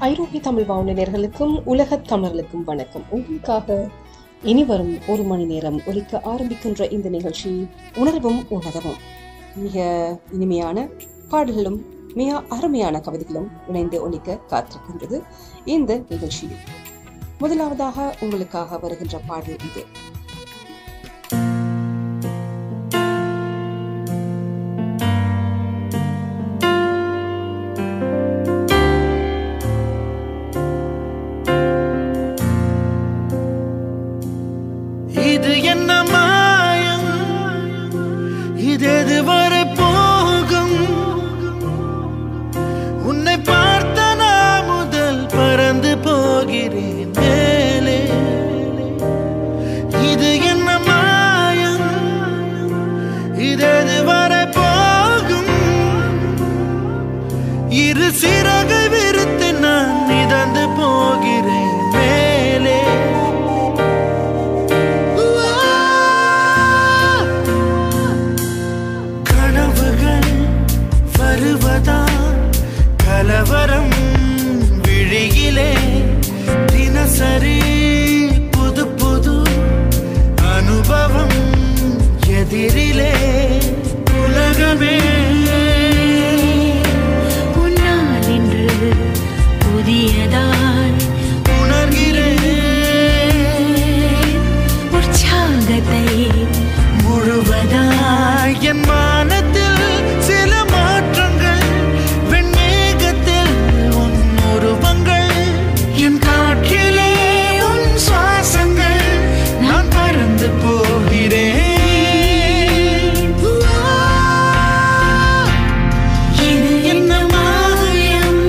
ஐரோப்பிய தமிழ் வானொலி நேயர்களுக்கும் உலகத் தமிழர்களுக்கும் வணக்கம். உங்களுக்காக இனி வரும் ஒரு மணி நேரம் ஒலிக்க ஆரம்பிக்கின்ற இந்த நிகழ்ச்சி உணர்வும் உணர்வும் மிக இனிமையான பாடல்களும் மிக அருமையான கவிதைகளும் இணைந்து ஒலிக்க காத்திருக்கின்றது. இந்த நிகழ்ச்சியில் முதலாவதாக உங்களுக்காக வருகின்ற பாடல் இது. இது என்ன மாயம், இது வரை போகும், உன்னை பார்த்த நான் முதல் பறந்து போகிறேன் மேலே. இது என்ன மாயம், இது வரை போகும், இரு சிறகை விரித்து நான் மிதந்து போகிறேன் மேலே. கலவரம் விழியிலே தினசரி புது புது அனுபவம் எதிரிலே. உலகமே உன்னால் என்று புதியதாய் உணர்கிறேன். உற்சாகத்தை முழுவதாய் என் வானத்தில் சில மாற்றங்கள், வெண்மேகத்தில் உன் உருவங்கள், என் காற்றிலே உன் சுவாசங்கள், நான் பறந்து போகிறேன். இது என்ன மாயம்,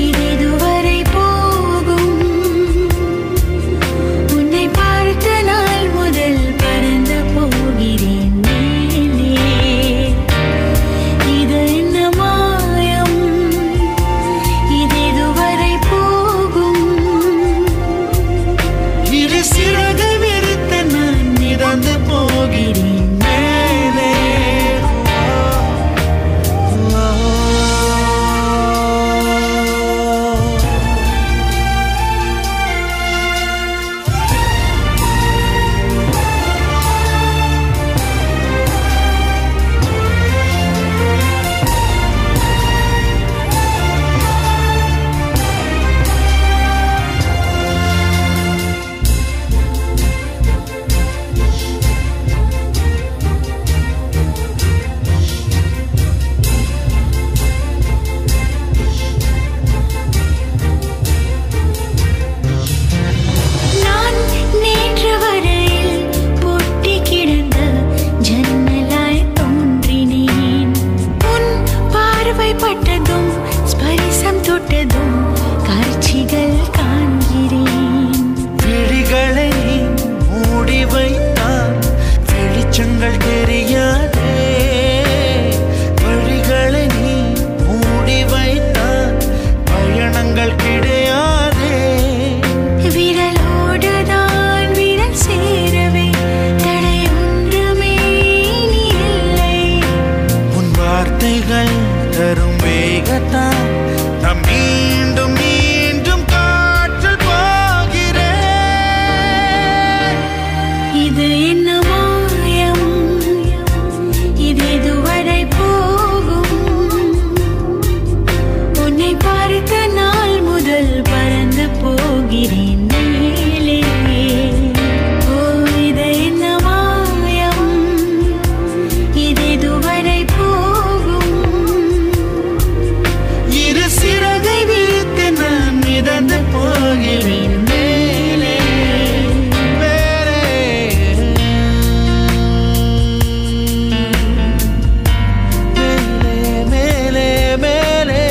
இது இதுவரை போகும், உன்னை பார்த்த நாள் முதல் பறந்து போகிறேன் மேலே. இது என்ன மாயம், இது இதுவரை போகும், இரு சிறகை விரித்து நான் மிதந்து போகிறேன் மேலே. நான் நேற்று வரையில் பொட்டி கிடந்த ஜன்னலாய் தோன்றினேன். உன் பார்வை பட்டதும் ஸ்பரிசம் தொட்டதும் காட்சிகள் காண்கிறேன். விழிகளை மூடி வைத்தால் வெளிச்சங்கள் தெரியாதே. வழிகளை நீ மூடி வைத்தால் பயணங்கள் கிடையாதே. விரலோடுதான் விரல் சேரவே தடை ஒன்றுமே இனி இல்லை. உன் வார்த்தைகள் தரும் வேகத்தான் நாம் மீண்டும் மீண்டும் காற்றில் போகிறேன். இது என்ன மாயம், இது இதுவரை போகும், உன்னை பார்த்த நாள் முதல் பறந்து போகிறேன் மேலே. ஓ இது என்ன மாயம், இது இதுவரை போகும், இரு சிறகை விரித்து நான் மிதந்து போகிறேன் மேலே மேலே. மேலே மேலே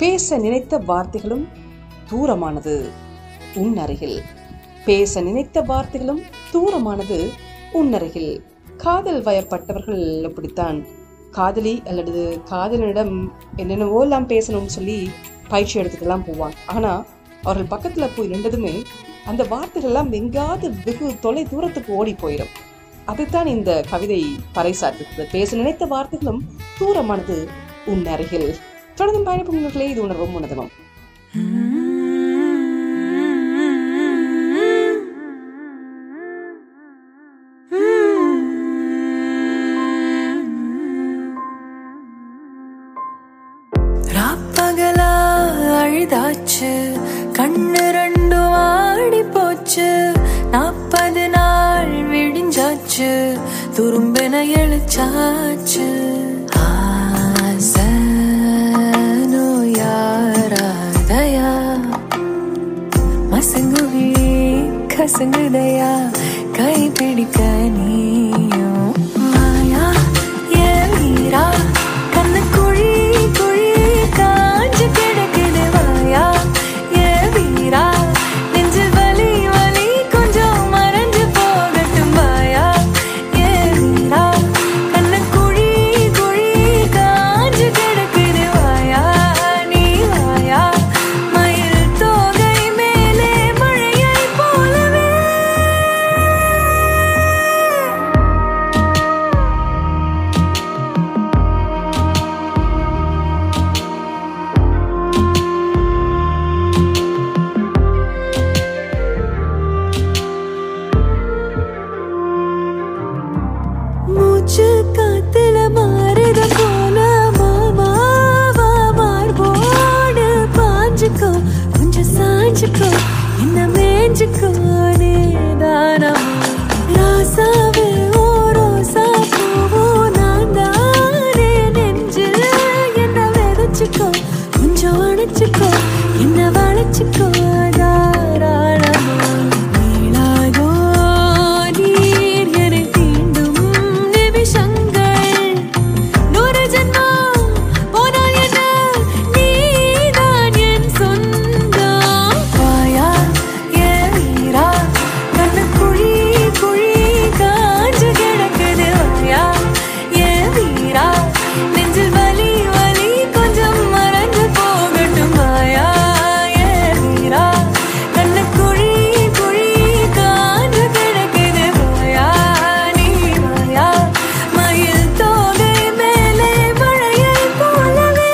பேச நினைத்த வார்த்தைகளும் தூரமானது உன் அருகில். பேச நினைத்த வார்த்தைகளும் தூரமானது உன்னருகில். காதல் வயப்பட்டவர்கள் அப்படித்தான். காதலி அல்லது காதலனிடம் என்னென்னவோ எல்லாம் பேசணும்னு சொல்லி பயிற்சி எடுத்துக்கெல்லாம் போவாங்க. ஆனா அவர்கள் பக்கத்துல போய் நின்றதுமே அந்த வார்த்தைகள் எல்லாம் எங்காவது வெகு தொலை தூரத்துக்கு ஓடி போயிடும். அதுதான் இந்த கவிதை பறைசாற்றுகிறது. பேச நினைத்த வார்த்தைகளும் தூரமானது உன்னருகில். தொடர்ந்து பயணப்பவர்களே, இது உணர்வும் உணர்வும். ராப்பகலா அழுதாச்சு, கண்ணு ரெண்டு ஆடி போச்சு, 40 நாள் விடிஞ்சாச்சு, துரும்பின எழுச்சாச்சு. ஆசனோ யாராதயா, மசங்குவி கசங்குதையா, கை பிடிக்க நீயும் மாயா ஏ வீரா, கண்ணு குழி குழி காஞ்சு கிடக்குது வாயா ஏ வீரா, நெஞ்சு வலி வலி கொஞ்சம் மறைஞ்சு போகட்டும் வாயா ஏ வீரா, கண்ணு குழி குழி காஞ்சு கிடக்குது வாயா நீ வாயா, மயில் தோகை மேலே மழையை போலவே. மூச்சு காத்துல மாறுத போல மாமாவா மார்போடு பாஞ்சுக்கோ, கொஞ்சம் சாஞ்சுக்கோ, என்ன மேஞ்சுக்கோ நீதானமா ராசாவே ஓ ரோசா பூவோ, நான் தானே நெஞ்சில் என்ன விதைச்சுக்கோ, கொஞ்சம் அணைச்சுக்கோ, என்ன வளைச்சுக்கோ தாராளமா. நீளாதோ நீர் என்னை தீண்டும் நிமிஷங்கள், 100 ஜென்மம் போனால் என்ன, நீதான் என் சொந்தம் வாயா ஏ வீரா, கண்ணு குழி குழி காஞ்சு கிடக்குது வாயா ஏ வீரா, நெஞ்சில் வலி வலி கொஞ்சம் மறைஞ்சு போகட்டும் வாயா ஏ வீரா, கண்ணு குழி குழி காஞ்சு கிடக்குது வாயா நீ வாயா, மயில் தோகை மேலே மழையை போலவே.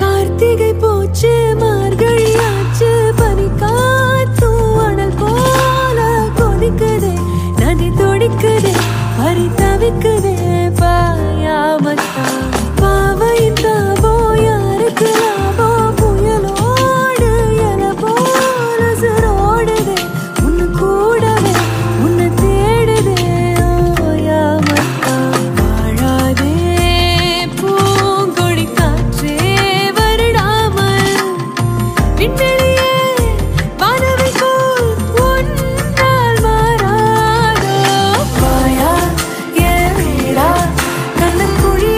கார்த்திகை போச்சு, மார்கழி ஆச்சு, பனிக்காத்தும் அனல் போல கொதிக்குதே, நதி துடிக்குதே, பறி தவிக்குதே பாயாமத்தான். பாவையின் தாபோ யாருக்கு லாபோ, புயலோடு எல போல சிரோடுதே, உன்னு கூடவே உன்னை தேடுதே ஓயாமத்தான். வாழாதே பூங்கொடி காற்றே வருடாமல், விண்வெளியே வானவில் போல் உன்னால் மாறாதோ வாயா ஏ வீரா, கண்ணு குழி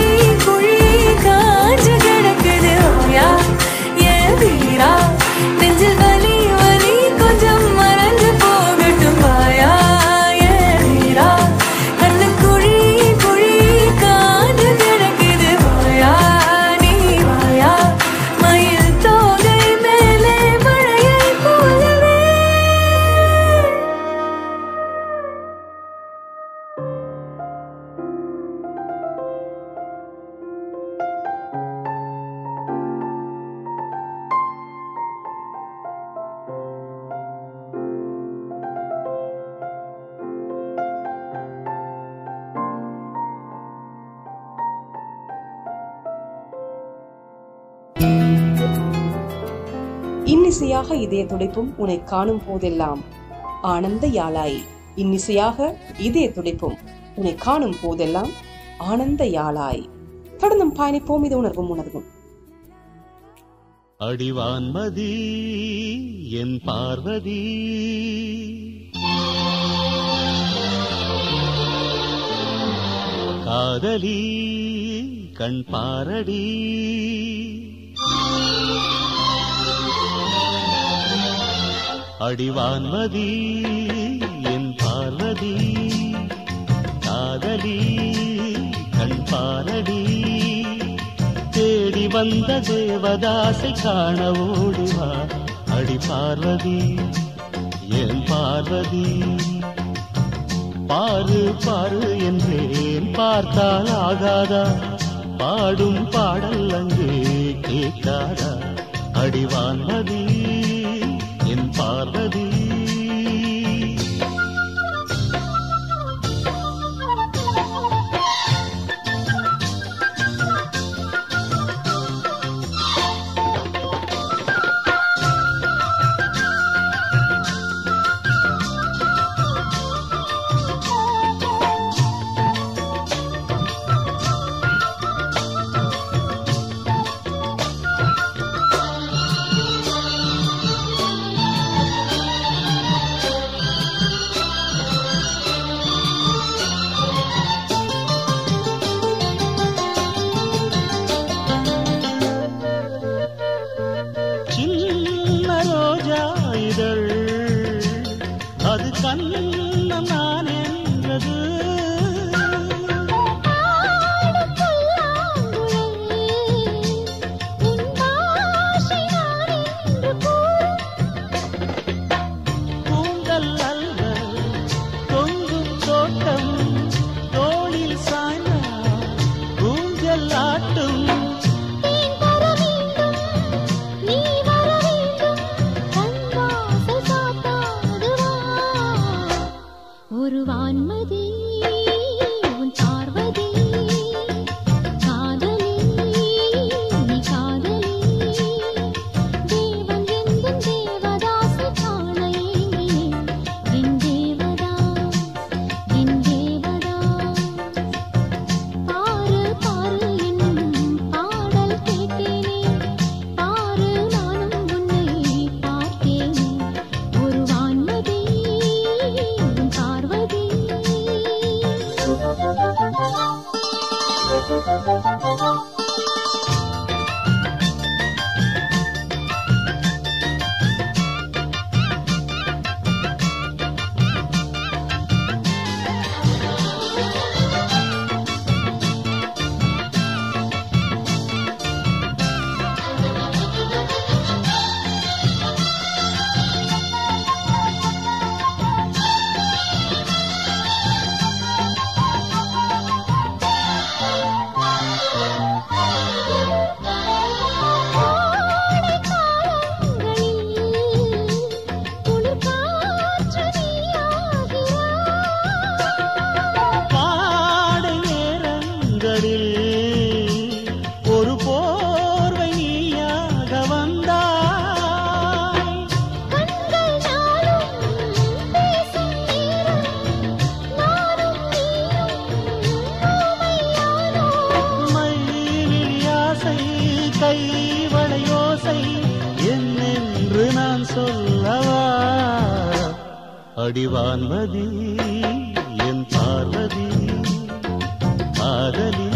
குழி காஞ்சு கிடக்குது வாயா ஏ வீரா, நெஞ்சில் வலி வலி கொஞ்சம் மறைஞ்சு போகட்டும் வாயா ஏ வீரா, கண்ணு குழி குழி காஞ்சு கிடக்குது வாயா நீ வாயா, மயில் தோகை மேலே மழையை போலவே. இன்னிசையாக இதய துடைப்பும் உன்னை காணும் போதெல்லாம் ஆனந்த யாழாய் இன்னிசையாக இதய துடிப்பும் உன்னை காணும் போதெல்லாம் ஆனந்த யாழாய். தொடர்ந்தும் பயணிப்போம். இது உணர்வும் உணர்வும். அடிவான்மதி என் பார்வதி, காதலி கண் பாரடி, அடிவான்மதி என் பார்வதி, காதலி கண் பாரடி, தேடி வந்த தேவதாசை காண ஓடிவா. அடி பார்வதி என் பார்வதி, பாரு பாரு என்றேன் பார்த்தால் ஆகாதா, பாடும் பாடல் அங்கே கேட்காதா. அடிவான்மதி என் பார்வதி. அது கண்ணம் நான் என்றது, பூங்கல் அல்ல தொங்கும் தோட்டம், தோளில் சாய்ந்த பூஞ்சல் ஆட்டும். ஒரு வான்மதி உன் பார்வதி, காதலி நீ காதலி, தேவன் எங்கும் தேவதாசை காண ஏங்கினேன். என் தேவதாஸ் என் தேவதாஸ், பாரு பாரு என்னும் பாடல் கேட்டேனே, பாரு நானும் உன்னை பார்த்தேனே. ஒரு வான்மதி உன் பார்வதி. ஒரு போர்வை நீயாக வந்தாய், மயிலியாசை கைவளையோசை என்னென்று நான் சொல்லவா. அடிவான்மதி என் பார்வதி, காதலி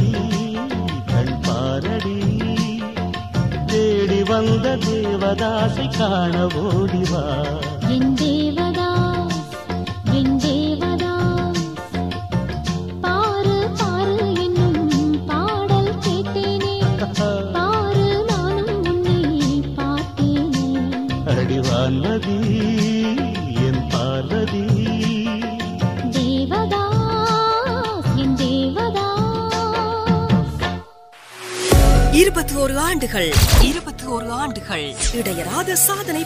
கண் பாரடி, தேடி வந்த தேவதாசை காண ஓடிவா. என் தேவதாஸ் என் தேவதாஸ், பாரு பாரு என்னும் பாடல் கேட்டேனே, பாரு நானும் உன்னை பார்த்தேனே. அடிவான்மதி என் பார்வதி, தேவதாஸ் என் தேவதாஸ். 21 ஆண்டுகள் 21 ஆண்டுகள் இடையறாத சாதனை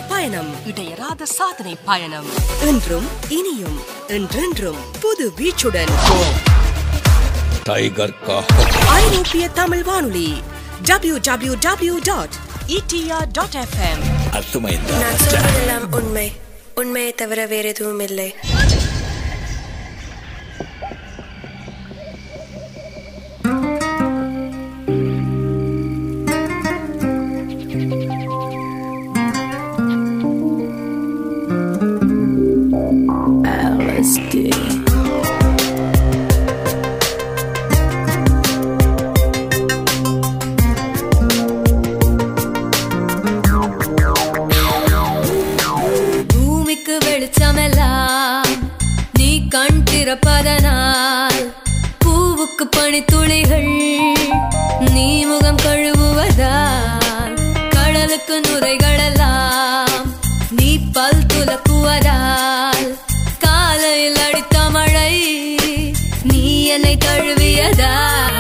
பயணம் என்றும் இனியும் என்றென்றும் புது வீச்சுடன் टाइगर का ஐரோப்பிய தமிழ் வானொலி www.etr.fm. अर्थमैंदा நான் சொல்வதெல்லாம் உண்மை, உண்மையை தவிர வேற எதுவும் இல்லை. வெளிச்சமெல்லாம் நீ கண் திறப்பதனால் பூவுக்கு பனித்துளிகள் நீ முகம் கழுவுவதால் கடலுக்கு நுரைகளெல்லாம் நீ பல் துலக்குவதால் காலையில் அடித்த மழை நீ என்னை தழுவியதால்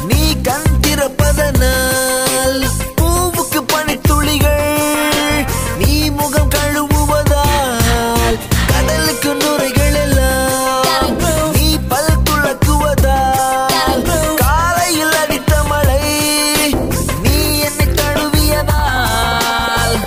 நீ கண் திறப்பதனால் பூவுக்கு பனித்துளிகள் நீ முகம் கழுவுவதால் கடலுக்கு நுரைகள் எல்லாம் நீ பல் துலக்குவதால் காலையில் அடித்த மழை நீ என்னை தழுவியதால்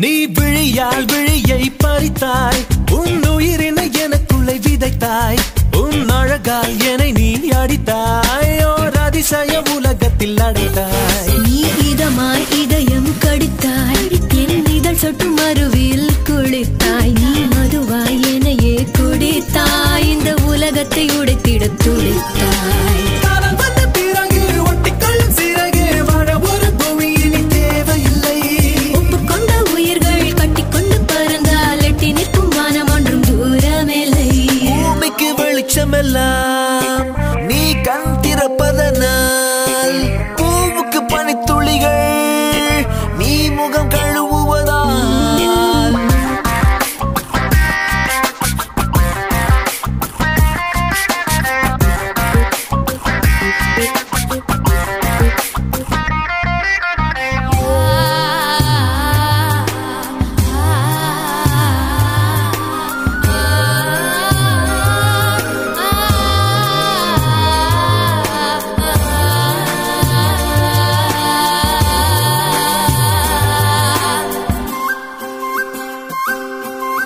நீ விழியால் விழியை பறித்தாய் உன் உயிரினை எனக்குள்ளே விதைத்தாய் உன் அழகால் என்னை நீ அடித்தாய் ஓர் அதிசய உலகத்தில் அடைத்தாய் நீ இதமாய் இதயம் கடித்தாய் என் இதழ் சொட்டும் அருவியில் குளித்தாய் நீ மதுவாய் என்னையே குடித்தாய் இந்த உலகத்தை உடைத்திட துடித்தாய் வெளிச்சமெல்லாம் நீ கண் திறப்பதனால் பூவுக்கு பனித்துளிகள் நீ முகம் கழுவுவதால்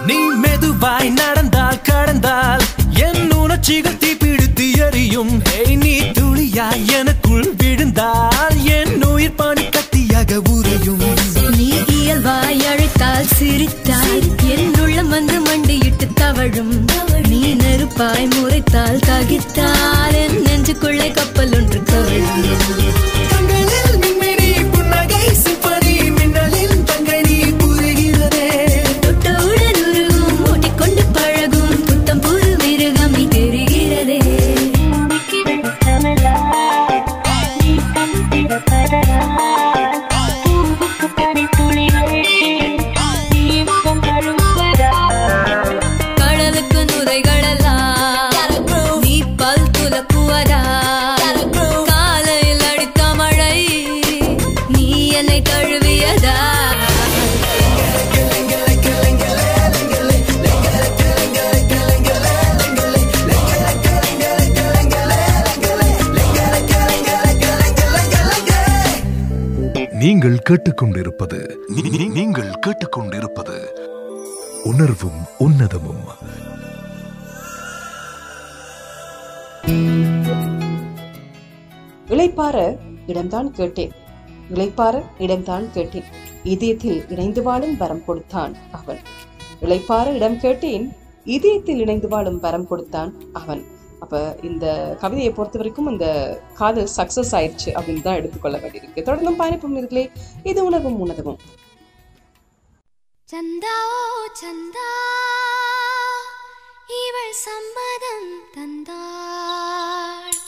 நீ மெதுவாய் நடந்தால் கடந்தால் என் உணர்ச்சிகள் தீப்பிடித்து எரியும் நீ துளியாய் எனக்குள் விழுந்தால் என் உயிர் பனி கத்தியாக உறையும் நீ இயல்பாய் அழைத்தால் சிரித்தால் என் உள்ளம் வந்து மண்டியிட்டு தவழும் நீ நெருப்பாய் முறைத்தால் தகித்தால் என் நெஞ்சுக்குள்ளே கப்பல் ஒன்று கவிழும் கடலுக்கு நுரைகளெல்லாம் நீ பல் துலக்குவதால் காலையில் அடித்த மழை நீ என்னை தழுவியதால் நீங்கள் கேட்டுக்கொண்டிருப்பது நீங்கள் கேட்டுக்கொண்டிருப்பது உணர்வும் உன்னதமும். இளைப்பாற இடம்தான் கேட்டேன், இளைப்பாற இடம்தான் கேட்டேன், இதயத்தில் இணைந்து வாழும் வரம் கொடுத்தான் அவன். இளைப்பாற இடம் கேட்டேன், இதயத்தில் இணைந்து வாழும் வரம் கொடுத்தான் அவன். அப்ப இந்த கவிதையை பொறுத்த வரைக்கும் இந்த காதல் சக்சஸ் ஆயிடுச்சு அப்படின்னு தான் எடுத்துக்கொள்ள வேண்டியிருக்கு. தொடர்ந்தும் பயணிப்பும் இருக்கலே, இது உணர்வும் உன்னதமும். சந்தா ஓ சந்தா இவள் சம்மதம் தந்தாள்.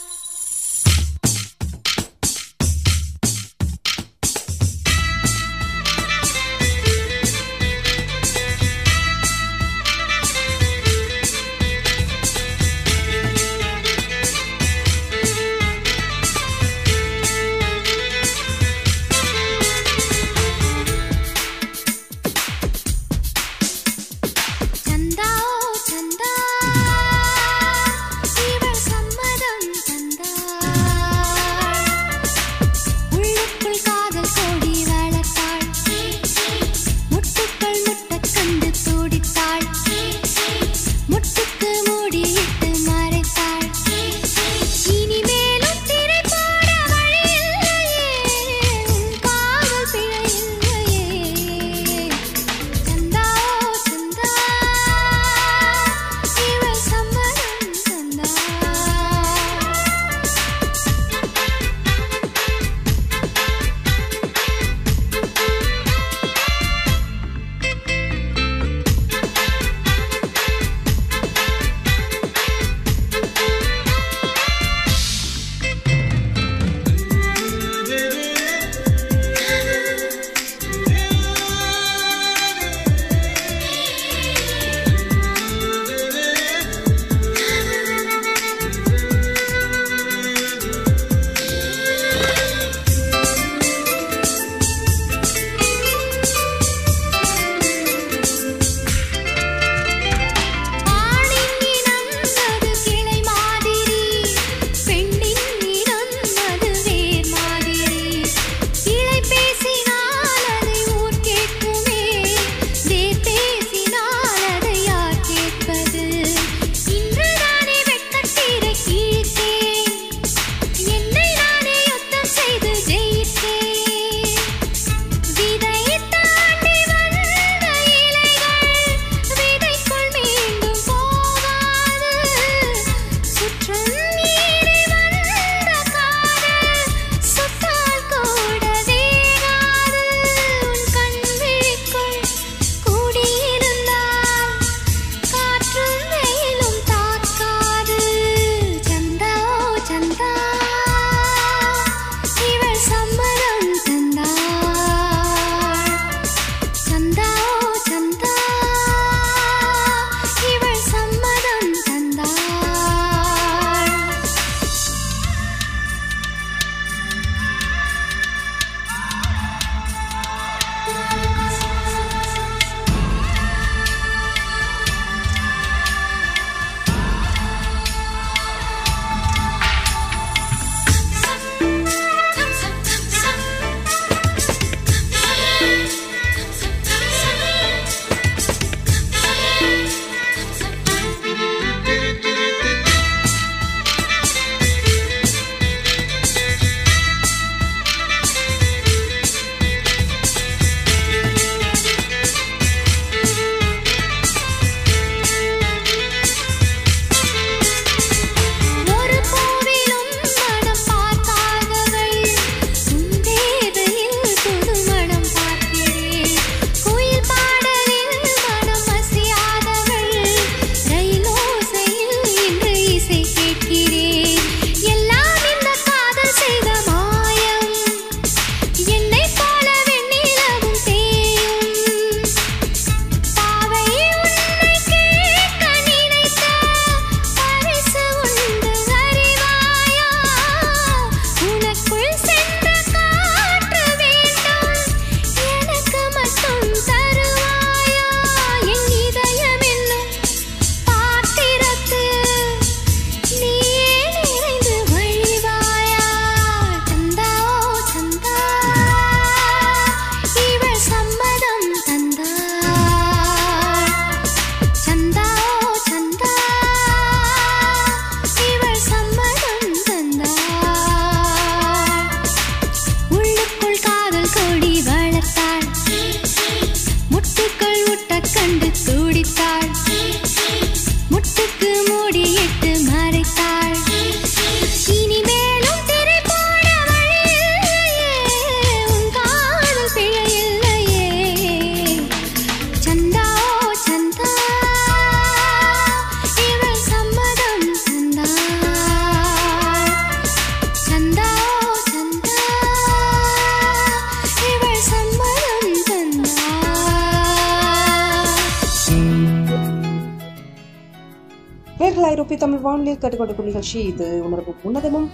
ஐரோப்பிய தமிழ் வானொலியில் கேட்டுக்கொண்டிருக்கும் நிகழ்ச்சி இது உணர்வும் உன்னதமும்.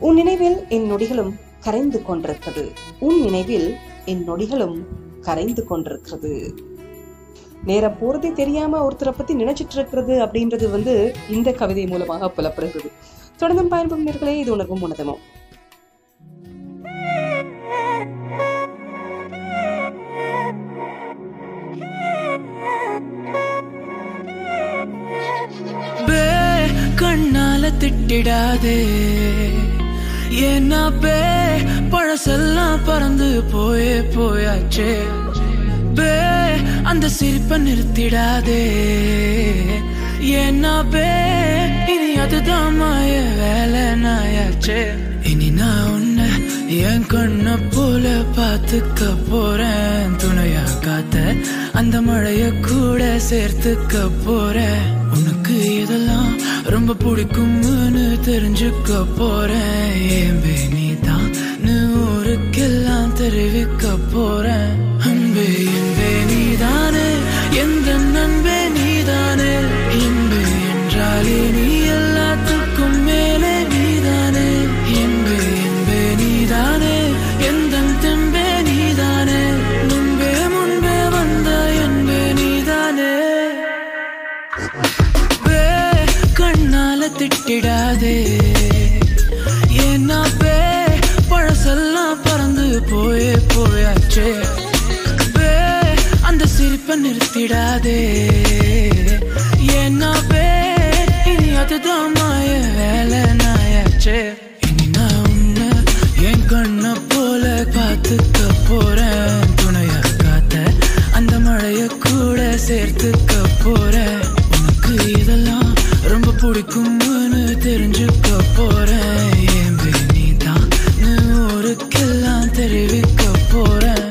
உன் நினைவில் என் நொடிகளும் கரைந்து கொண்டிருக்கிறது. உன் நினைவில் என் நொடிகளும் கரைந்து கொண்டிருக்கிறது. நேரம் போறதே தெரியாம ஒருத்தரை பத்தி நினைச்சிட்டு இருக்கிறது அப்படின்றது இந்த கவிதை மூலமாக புலப்படுகிறது. தொடர்ந்தும் பயன்படும் நேர்களே, இது உணர்வும் உன்னதமும். கண்ணால திட்டிடாதே, ஏன்னா பழசெல்லாம் பறந்து போயாச்சே. அந்த சிரிப்பை நிறுத்திடாதே, ஏன்னா இனி அதுதான் மாய வேலை நாயாச்சே. இனி நான் உன்னை என் கண்ண போல பாத்துக்க போறேன். துணையா காத்த அந்த மழைய கூட சேர்த்துக்க போறேன். உனக்கு இதெல்லாம் ரொம்ப பிடிக்கும்னு தெரிஞ்சுக்க போறேன். ஏம்பே நீதான் ஊருக்கெல்லாம் தெரிவிக்க போறேன். அன்பே என்பே நீதானே, எந்த நண்பே நீதானே. என்பே என்றாலே நீ எல்லாத்துக்கும் மேலே நீதானே. என்பே என்பே நீதானே, எந்த தெம்பே நீதானே. முன்பே முன்பே வந்த என்பே நீதானே. கண்ணால திட்டிடாதே, ஏன்னா பழசெல்லாம் பறந்து போயாச்சே. அந்த சிரிப்பை நிறுத்திடாதே, ஏன்னா இனி அதுதான் மாய வேலை நாயாச்சே. இனி நான் உன்னை என் கண்ண போல பாத்துக்க போறேன். துணையா காத்த அந்த மழைய கூட சேர்த்துக்க போறேன். உனக்கு இதெல்லாம் ரொம்ப பிடிக்கும்னு தெரிஞ்சுக்க போறேன். ஏம்பே நீதான் ஊருக்கெல்லாம் தெரிவிக்க போறேன்.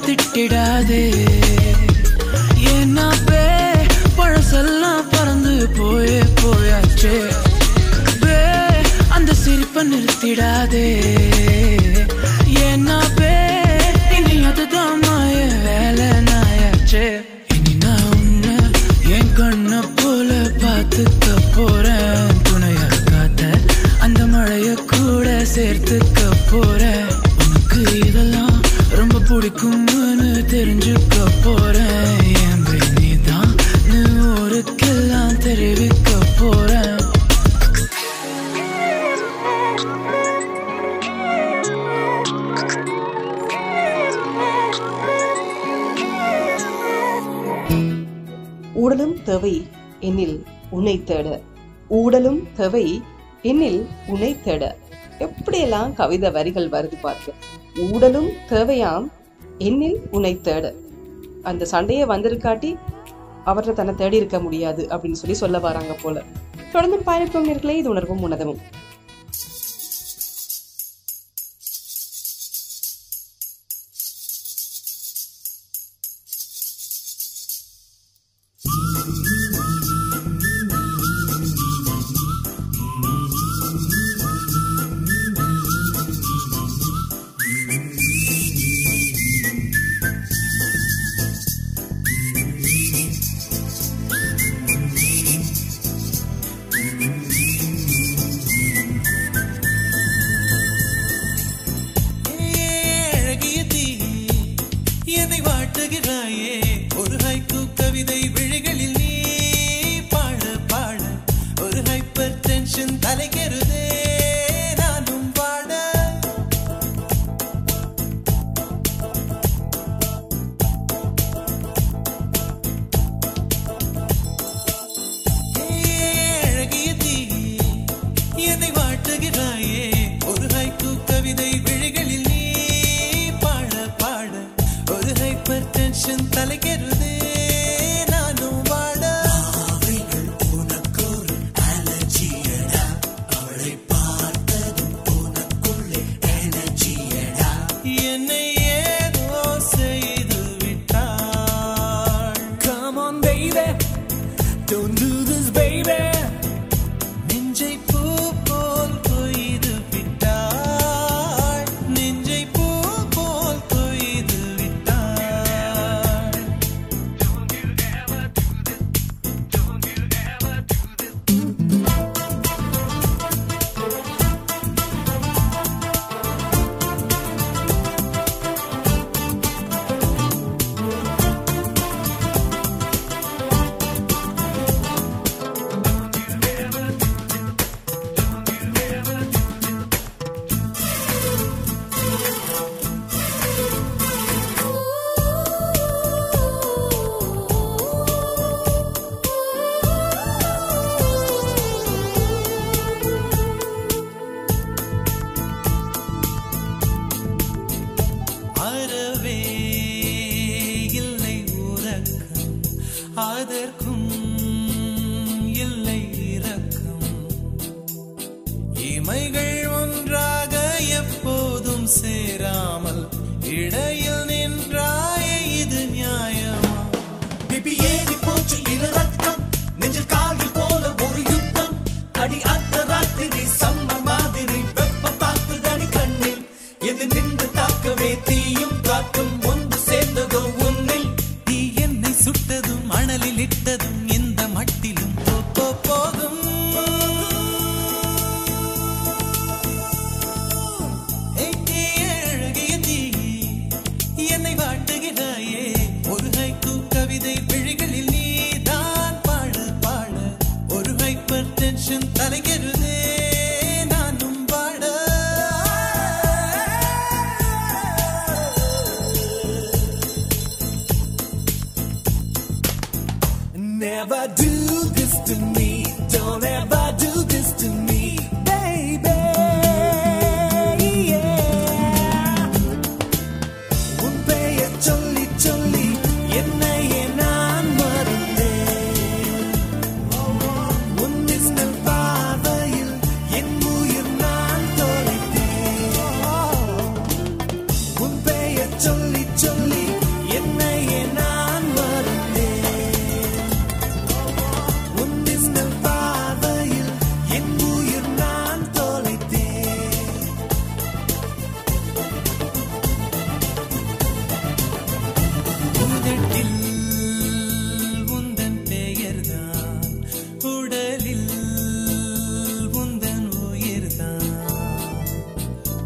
திட்டிடாதே, ஏன்னா பழசெல்லாம் பறந்து போயாச்சே. அந்த சிரிப்பை நிறுத்திடாதே, ஏன்னா இனி அதுதான் மாய வேலை நாயாச்சே. இனி நான் உன்னை என் கண்ண போல பாத்துக்க போறேன். துணையா காத்த அந்த மழைய கூட சேர்த்துக்க போறேன். உனக்கு இதெல்லாம் ரொம்ப பிடிக்கும்னு தெரிஞ்சுக்க போறேன். ஏம்பே நீதான் ஊருக்கெல்லாம் தெரிவிக்க போறேன். ஊடலும் தேவை என்னில் உன்னை தேட, ஊடலும் தேவை என்னில் உன்னை தேட. எப்படியெல்லாம் கவிதை வரிகள் வருது பார்க்க. ஊடலும் தேவையாம் என்னில் உன்னை தேட. அந்த சண்டையை வந்திருக்காட்டி அவற்றை தன்னை தேடி இருக்க முடியாது அப்படின்னு சொல்ல வராங்க போல. தொடர்ந்து பயணிப்போம் நேர்களே, இது உணர்வும் உன்னதமும். அதற்கும் இல்லை இரக்கம். இமைகள் ஒன்றாக எப்போதும் சேராமல் இடையில் நின்றாயே, இது நியாயமா? பிபி ஏறி போச்சு இரு ரத்தம், நெஞ்சில் காலில் போல ஒரு யுத்தம். அடி அந்த ராத்திரி சம்ம மாதிரி வெப்ப தாக்குதடி கண்ணில். எது நின்று தாக்கவே தீயும் காற்றும் ஒன்று சேர்ந்ததோ உன்னில். தீ என்னை சுட்டதும் மணலில் இட்டதும் இந்த மட்டிலும் போகும். அழகிய தீ என்னை வாட்டுகிறாயே, ஒரு ஹைக்கூ கவிதை விழிகளில் நீதான் பாட பாட. ஒரு ஹைப்பர் டென்ஷன் தலைகிறதே நானும் பாட. Never do this to me, don't ever do this to me, baby. Yeah. உன் பெயர் சொல்லி சொல்லி என்னையே நான் மறந்தேன். உன் மின்னல் பார்வையில் என் உயிர் நான் தொலைத்தேன். உன் பெயர் சொல்லி சொல்லி என்னையே நான் மறந்தேன். உன் மின்னல் பார்வையில் என் உயிர் நான் தொலைத்தேன். உதட்டில் உந்தன் பெயர்தான், உடலில் உந்தன் உயிர்தான்.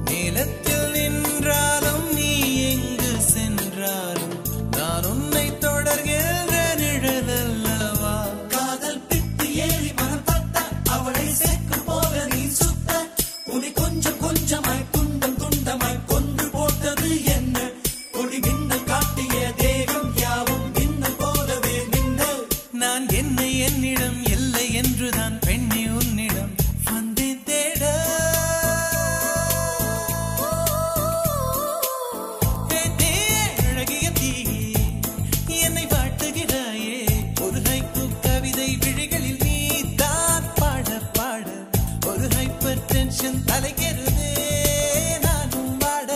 நிலத்தில் நின்றாலும் நீ எங்கு சென்றாலும் நான் உன்னை தொடர்கின்ற நிழல் அல்லவா? காதல் பித்து ஏறி மனம் பத்த அவளை சேர்க்கும் போல நீ சுத்த. உன்னை கொஞ்சம் கொஞ்சமாய் துண்டம் துண்டமாய் கொன்று போட்டது என்ன? கொடி மின்னல் காட்டிய தேகம் யாவும் மின்னல் போலவே மின்னல். நான் என்னை என்னிடம் இல்லை என்றுதான் பெண்ணே உன்னிடம் வந்தேன் தேட. அழகிய தீ என்னை வாட்டுகிறாயே, ஒரு ஹைக்கூ கவிதை விழிகளில் நீதான் பாட பாட. ஒரு ஹைப்பர் டென்ஷன் தலைகிறதே நானும் பாட.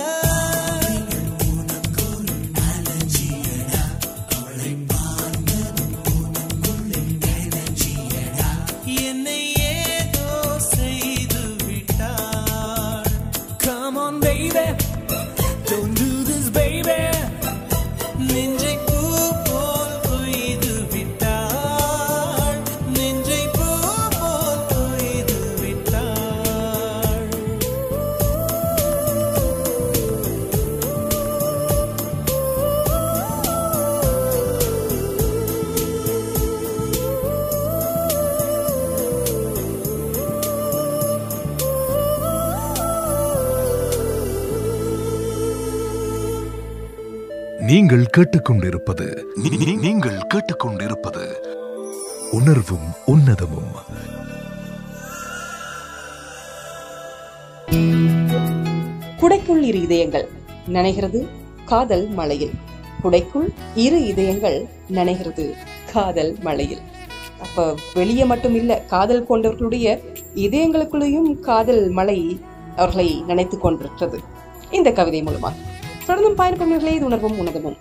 என்னை ஏதோ செய்து விட்டாள். Come on baby, don't do this baby. நெஞ்சை பூ போல் கொய்து விட்டாள். நெஞ்சை பூ போல் கொய்து விட்டாள். நீங்கள் கேட்டுக்கொண்டிருப்பது நீங்கள் கேட்டுக்கொண்டிருப்பது உணர்வும் உன்னதமும். குடைக்குள் இரு இதயங்கள் நனைகிறது காதல் மழையில். குடைக்குள் இரு இதயங்கள் நனைகிறது காதல் மழையில். அப்ப வெளியே மட்டும் இல்ல, காதல் கொண்டவர்களுடைய இதயங்களுக்குள்ளேயும் காதல் மழை அவர்களை நினைத்துக் கொண்டிருக்கிறது இந்த கவிதை மூலமாக. தொடர்ந்தும் பயணப்பவர்களே, இது உணர்வும் உணர்வும்.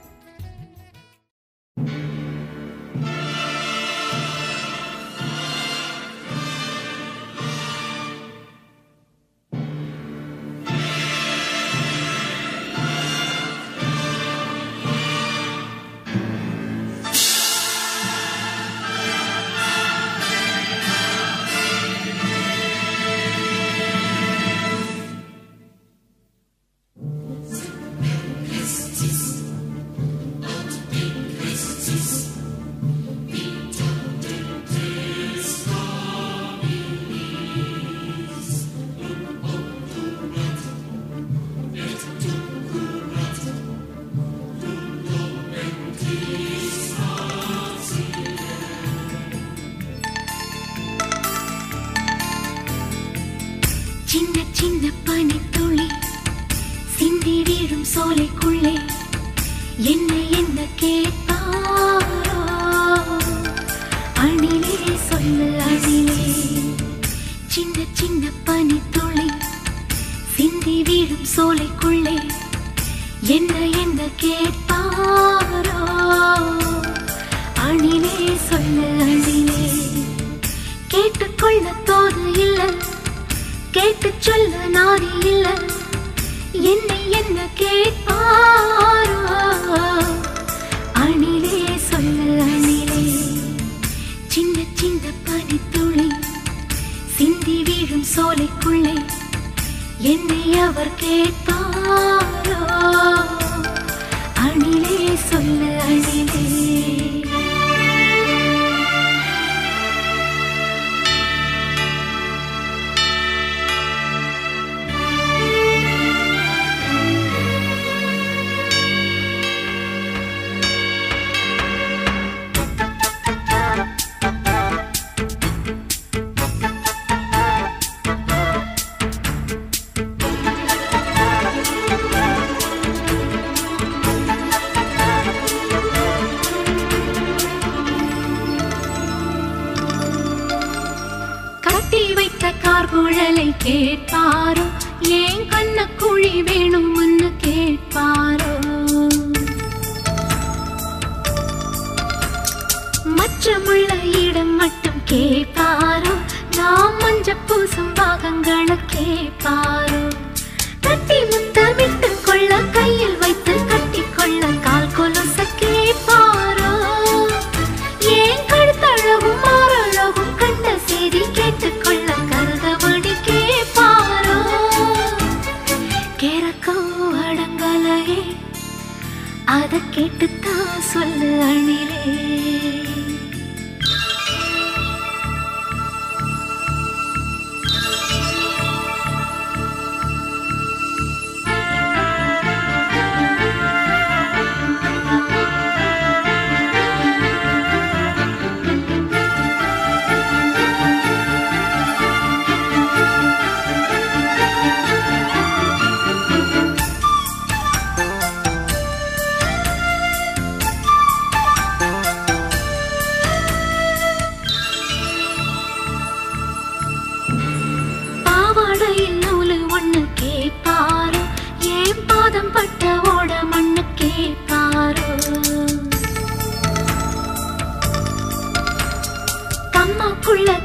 என்ன என்ன கேட்பாரோ அணிலே சொல்லு அணிலே கேட்டுக்கொள்ள தோது இல்ல கேட்டு சொல்ல நாதி இல்ல என்னை என்ன கேட்பாரோ அணிலே சொல்லு அணிலே சின்ன சின்ன பனித்துளி சிந்தி வீழும் சோலைக்குள்ளே என்னை அவர் கேட்பாரோ அணிலே சொல்லு அணிலே குழலை கேட்பாரோ ஏன் கண்ண குழி வேணும்னு கேட்பாரோ மச்சமுள்ள இடம் மட்டும் கேட்பாரோ நாம் மஞ்ச பூசும் பாகங்களை கேட்பாரோ கட்டி முத்தமிட்டு கொள்ள கையில் வைத்து கட்டி கொள்ள கால் கொலுச கேட்பாரோ ஏன் கழுத்தழகும் மாறழகும் கண்ட செய்தி கேட்டுக்கொள்ள கருதபடி கேட்பாரோ கேரக்கோ அடங்கலையே அதை கேட்டுத்தான் சொல்லு அணிலே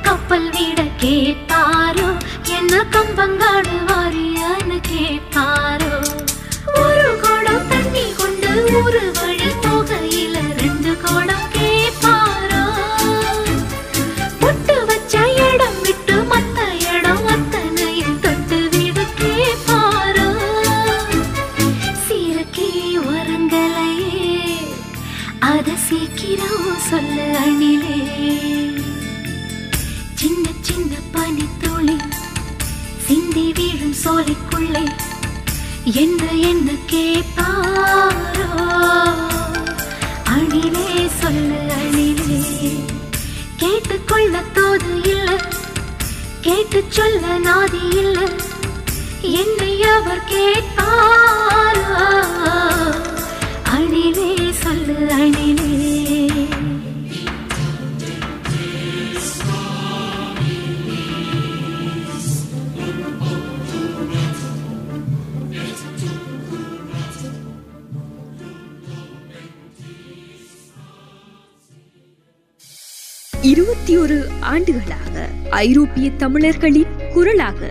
கப்பல் வீட கேட்பாரோ என்ன கம்பங்காடு வாரியான்னு கேட்பாரோ ஒரு குடம் தண்ணி கொண்டு ஒரு வழி போகையில 2 குடம் கேட்பாரோ பொட்டு வச்ச இடம் விட்டு மத்த இடம் அத்தனையும் தொட்டு வீடு கேட்பாரோ சீரக்கே வரங்களையே அத சீக்கிரம் சொல்லு அணிலே சின்ன சின்ன பனித்துளி சிந்தி வீழும் சோலைக்குள்ளே என்ன என்ன கேட்பாரோ அணிலே சொல்லு அணிலே கேட்டுக்கொள்ள தோது இல்ல கேட்டு சொல்ல நாதி இல்ல என்னை அவர் கேட்பாரோ அணிலே சொல்லு அணிலே ஆண்டுகளாக ஐரோப்பிய தமிழர்களின் குரலாக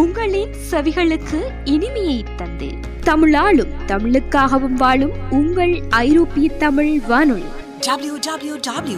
உங்களின் செவிகளுக்கு இனிமையை தந்து தமிழாலும் தமிழுக்காகவும் வாழும் உங்கள் ஐரோப்பிய தமிழ் வானொலி www.etr.fm.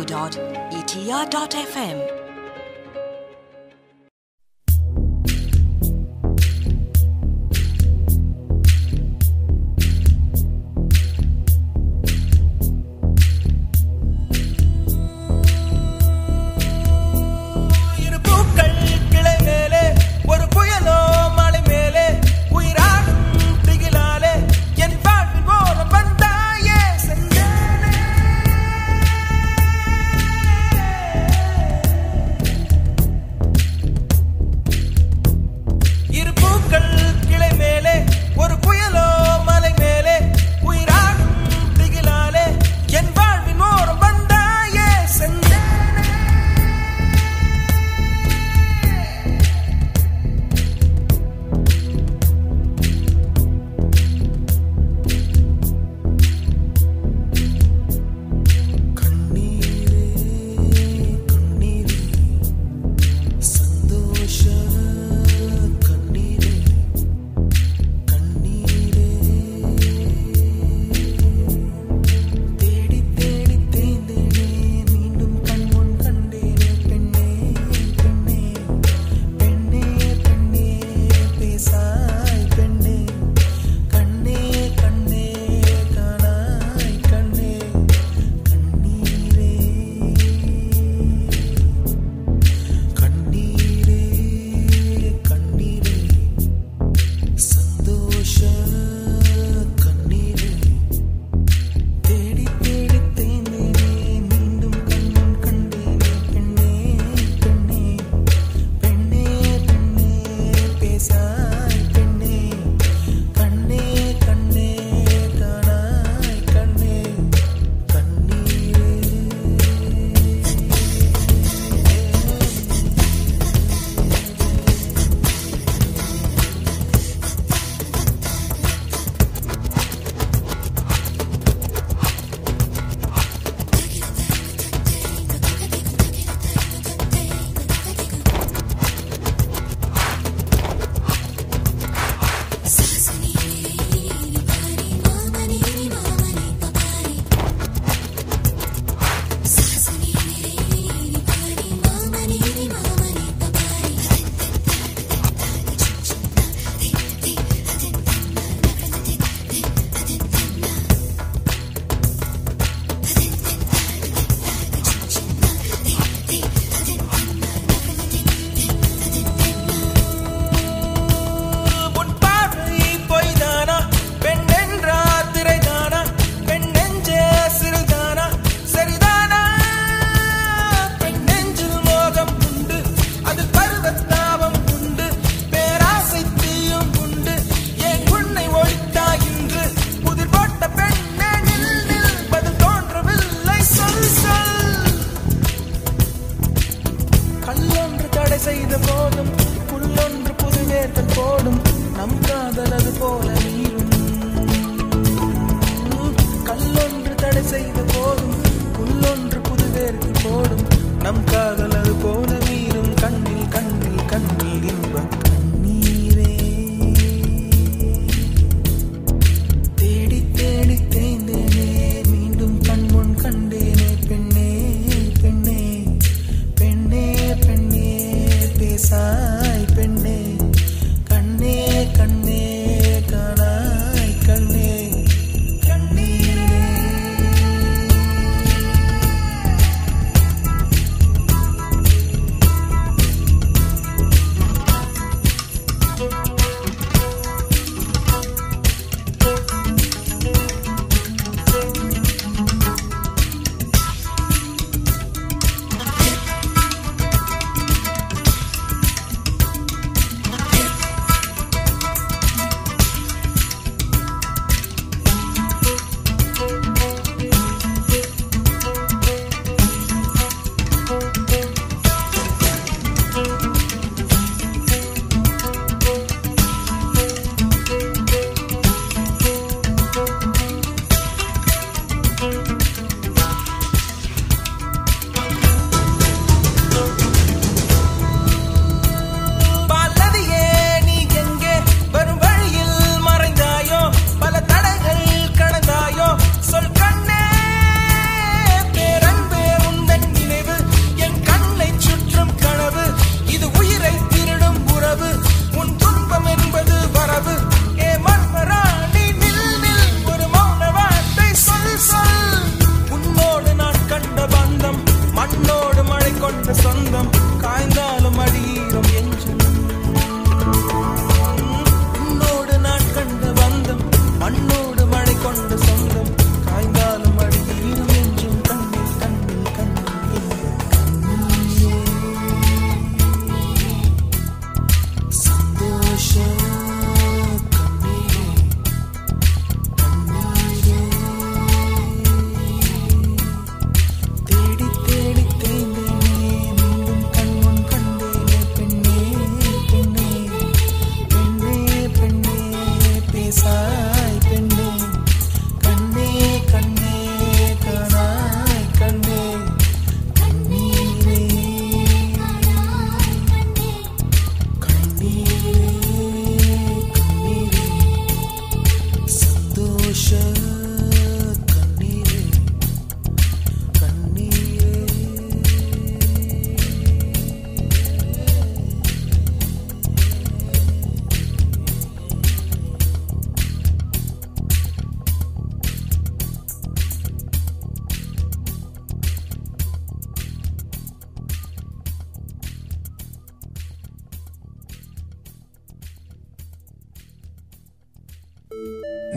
செய்த போதும் புல்லொன்று புதுவேர்கள் போடும் நம் காதல் அது போல நீரும் கல்லொன்று தடை செய்த போதும் புல்லொன்று புதுவேர்கள் போடும் நம் காதல் அது போல நீரும் கண்ணில் கண்ணில் கண்ணில் இன்பம் கண்ணீரே தேடி தேடி தேய்ந்தேனே மீண்டும் கண்முன் கண்டேனே பெண்ணே பெண்ணே பெண்ணே பெண்ணே பேசாய் பெண்ணே கண்ணே கண்ணே காணாய் கண்ணே கண்ணீரே சொந்தம் காய்ந்தாலும் அடியும் எஞ்சும் உன்னோடு நான் கண்ட பந்தம் மண்ணோடு மழை கொண்ட சொந்தம் காய்ந்தாலும் அடியும் எஞ்சும் கண்ணில் கண்ணில் கண்ணில் சந்தோஷம்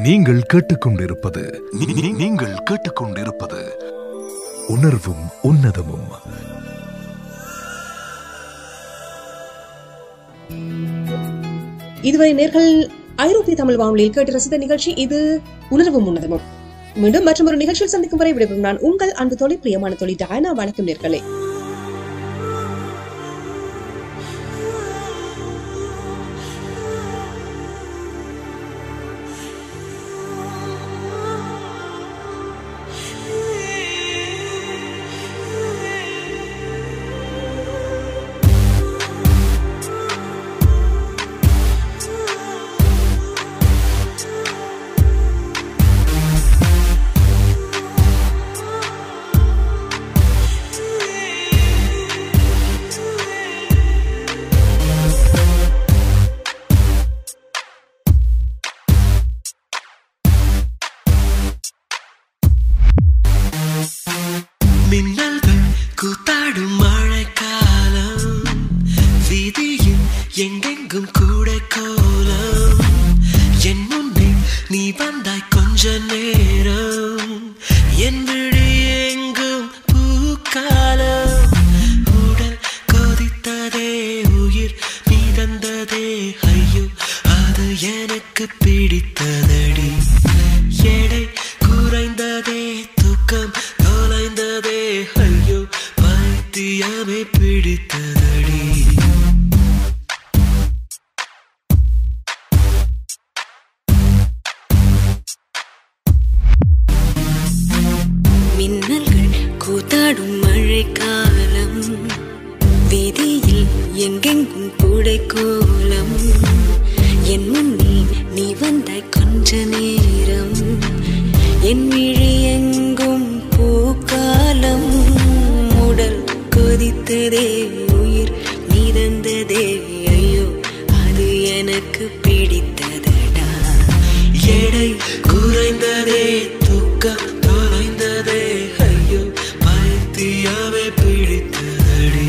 நீங்கள் கேட்டுக்கொண்டிருப்பது நீங்கள் கேட்டுக்கொண்டிருப்பது உணர்வும் உன்னதமும். இதுவரை நேர்கள் ஐரோப்பிய தமிழ் வானொலியில் கேட்டு ரசித்த நிகழ்ச்சி இது உணர்வும் உன்னதமும். மீண்டும் மற்றும் ஒரு நிகழ்ச்சியில் சந்திக்கும் வரை விடைபெறும் நான் உங்கள் அன்பு தோழி பிரியமான தோழி டயனா. வணக்கம் நேர்களே. மின்னல்கள் கூத்தாடும் மழைக்காலம் வீதியில் எங்கெங்கும் கூட கோலம் என் முன்னே நீ வந்தாய் கொஞ்ச நேரம் என் விழி எங்கும் பூக்காலம் உடல் கொதித்ததே உயிர் மிதந்ததே ஐயோ அது எனக்கு பிடித்ததடி எடை குறைந்ததே தூக்கம் தொலைந்ததே ஐயோ பைத்தியமே பிடித்ததடி மழைக்காலம் வீதியில் எங்கெங்கும் கூடை கோலம் என் முன்னே நீ வந்தாய் கொஞ்ச நேரம் என் விழி எங்கும் பூக்காலம் உடல் கொதித்ததே உயிர் மிதந்ததே ஐயோ அது எனக்கு பிடித்ததடா எடை குறைந்ததே தூக்கம் தொலைந்ததே ஐயோ பைத்தியமே பிடித்ததடி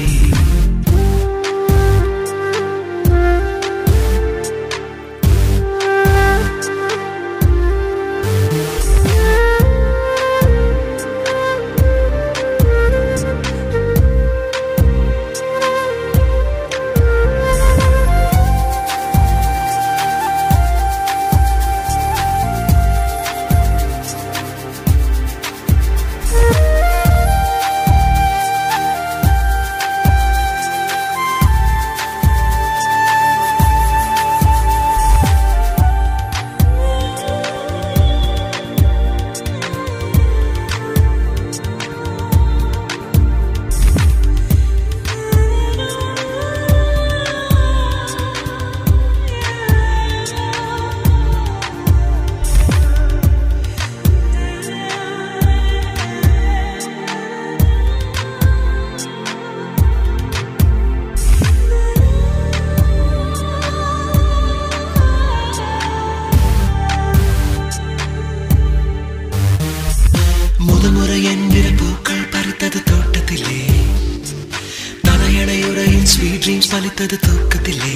பலித்தது தூக்கத்திலே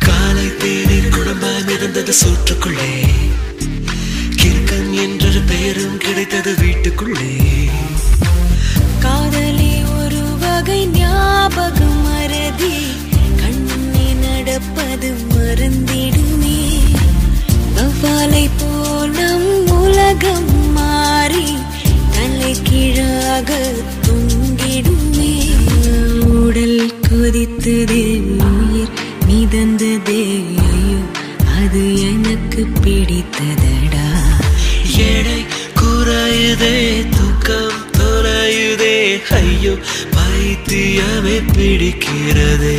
காலை தேநீர் குழம்பாய் மிதந்தது சோற்றுக்குள்ளே கிறுக்கன் என்றொரு பெயரும் கிடைத்தது வீட்டுக்குள்ளே காதலி ஒரு வகை ஞாபகம் மறதி கண்ணே நடப்பது மறந்திடுமே வவ்வாலை போல் நம் உலகம் மாறி தலை கீழாக தொங்கிடுமே உடல் கொதித்ததே உயிர் மிதந்ததே ஐயோ அது எனக்கு பிடித்ததடா எடை குறையுதே தூக்கம் தொலையுதே ஐயோ பைத்தியமே பிடிக்கிறதே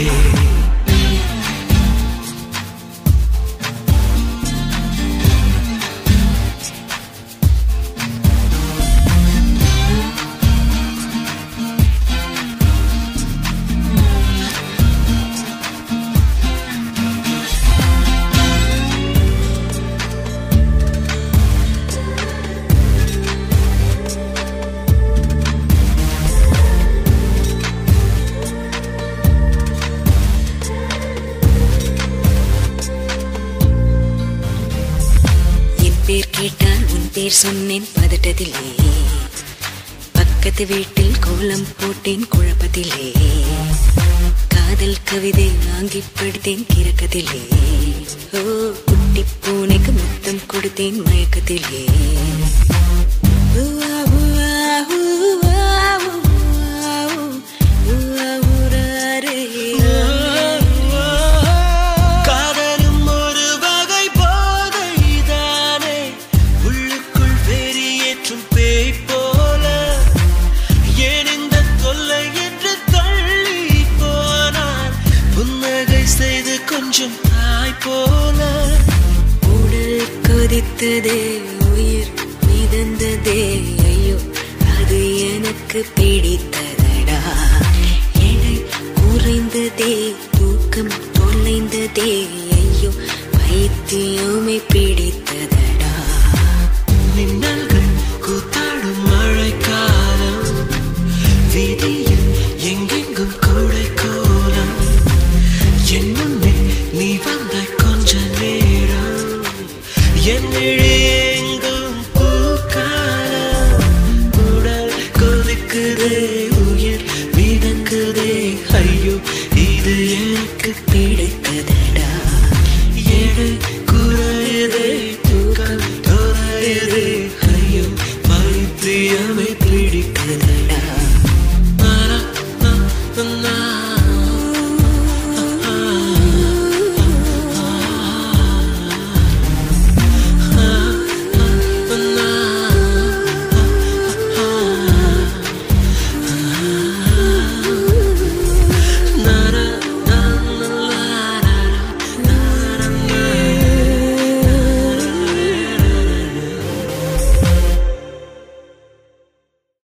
சொன்னேன் பதட்டத்திலே பக்கத்து வீட்டில் கோலம் போட்டேன் குழப்பத்திலே காதல் கவிதை வாங்கி படித்தேன் கிறக்கத்திலே ஓ குட்டி பூனைக்கு முத்தம் கொடுத்தேன் மயக்கத்திலே கொதித்ததே உயிர் மிதந்ததே ஐயோ அது எனக்கு பிடித்ததடா எடை குறைந்ததே தூக்கம் தொலைந்ததே ஐயோ பைத்தியமே பிடித்ததடா மின்னல்கள் கூத்தாடும் மழைக்காலம் வீதியில் எங்கெங்கும் கூடை கோலம் என் முன்னே நீ வந்த கொஞ்ச நேரம் என்னெங்கும் பூக்காலம் உடல் கொதிக்குதே உயிர் மிதக்குதே ஐயோ இது எனக்கு பிடி